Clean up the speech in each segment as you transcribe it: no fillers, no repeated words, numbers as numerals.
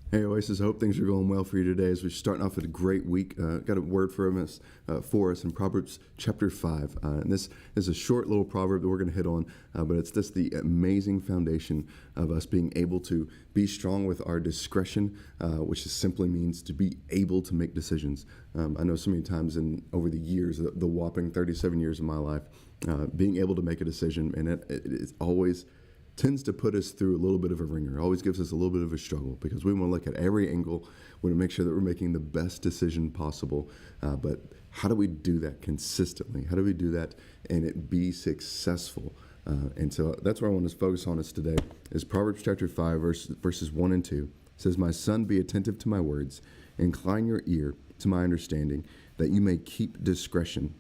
Hey Oasis, I hope things are going well for you today as we're starting off with a great week. Got a word for us in Proverbs chapter 5. And this is a short little proverb that we're going to hit on, but it's just the amazing foundation of us being able to be strong with our discretion, which just simply means to be able to make decisions. I know so many times over the years, the whopping 37 years of my life, being able to make a decision, and it always tends to put us through a little bit of a ringer. It always gives us a little bit of a struggle because we want to look at every angle. We want to make sure that we're making the best decision possible. But how do we do that consistently? How do we do that and it be successful? And so that's where I want to focus on us today is Proverbs chapter 5, verses 1 and 2. It says, "My son, be attentive to my words. Incline your ear to my understanding, that you may keep discretion,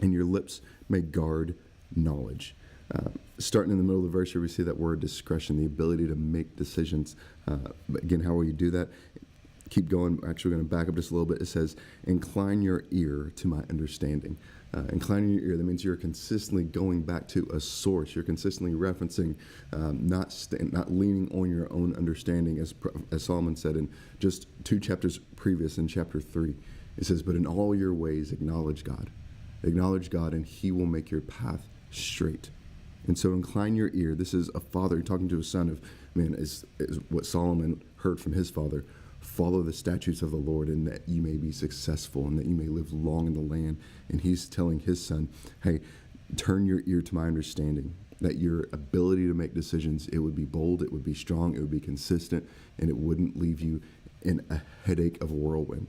and your lips may guard knowledge." Starting in the middle of the verse here, we see that word discretion, the ability to make decisions. But again, how will you do that? Keep going. Actually, we're going to back up just a little bit. It says, "Incline your ear to my understanding." Inclining your ear, that means you're consistently going back to a source. You're consistently referencing, not leaning on your own understanding, as Solomon said in just 2 chapters previous in chapter 3. It says, "But in all your ways acknowledge God. Acknowledge God, and He will make your path straight." And so incline your ear. This is a father talking to a son is what Solomon heard from his father. Follow the statutes of the Lord, and that you may be successful and that you may live long in the land. And he's telling his son, hey, turn your ear to my understanding, that your ability to make decisions, it would be bold, it would be strong, it would be consistent, and it wouldn't leave you in a headache of a whirlwind.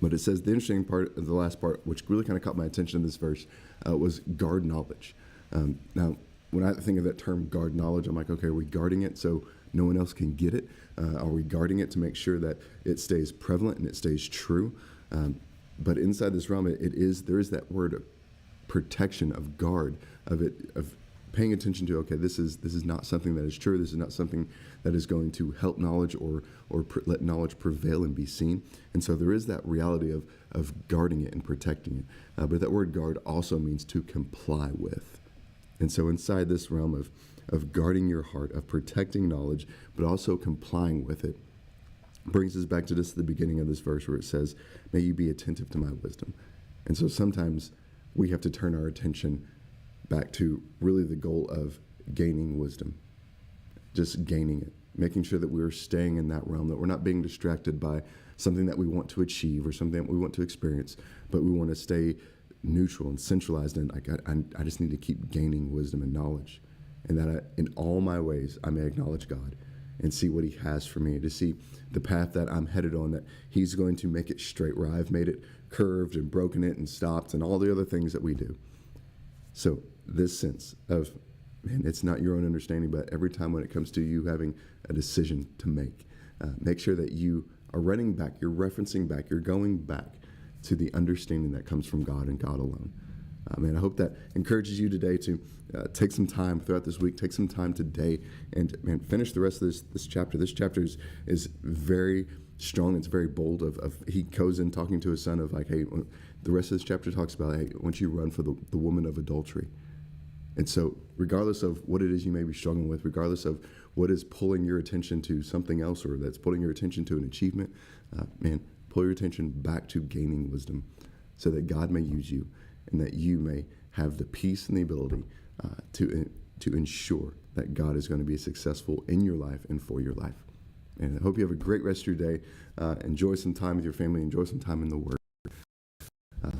But it says the interesting part, the last part, which really kind of caught my attention in this verse, was guard knowledge. Now, when I think of that term guard knowledge, I'm like, okay, are we guarding it so no one else can get it? Are we guarding it to make sure that it stays prevalent and it stays true? But inside this realm, there is that word of protection, of guard, of paying attention to, okay, this is not something that is true. This is not something that is going to help knowledge or let knowledge prevail and be seen. And so there is that reality of guarding it and protecting it. But that word guard also means to comply with. And so inside this realm of guarding your heart, of protecting knowledge, but also complying with it, brings us back to just the beginning of this verse where it says, "May you be attentive to my wisdom." And so sometimes we have to turn our attention back to really the goal of gaining wisdom, just gaining it, making sure that we're staying in that realm, that we're not being distracted by something that we want to achieve or something that we want to experience, but we want to stay neutral and centralized, and I just need to keep gaining wisdom and knowledge, and that in all my ways I may acknowledge God and see what He has for me, to see the path that I'm headed on, that He's going to make it straight where I've made it curved and broken it and stopped and all the other things that we do. So this sense of, man, it's not your own understanding, but every time when it comes to you having a decision to make sure that you are running back, you're referencing back, you're going back to the understanding that comes from God and God alone. And I hope that encourages you today to take some time throughout this week, take some time today, and finish the rest of this chapter. This chapter is very strong. It's very bold. He goes in talking to his son of like, hey, the rest of this chapter talks about, hey, once you run for the woman of adultery. And so regardless of what it is you may be struggling with, regardless of what is pulling your attention to something else or that's pulling your attention to an achievement, pull your attention back to gaining wisdom so that God may use you and that you may have the peace and the ability to ensure that God is going to be successful in your life and for your life. And I hope you have a great rest of your day. Enjoy some time with your family. Enjoy some time in the Word.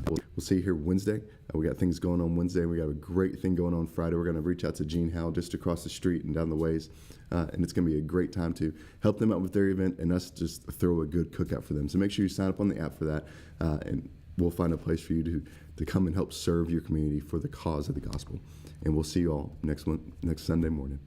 We'll see you here Wednesday. We got things going on Wednesday. We got a great thing going on Friday. We're going to reach out to Gene Howe just across the street and down the ways. And it's going to be a great time to help them out with their event and us just throw a good cookout for them. So make sure you sign up on the app for that. And we'll find a place for you to come and help serve your community for the cause of the gospel. And we'll see you all next Sunday morning.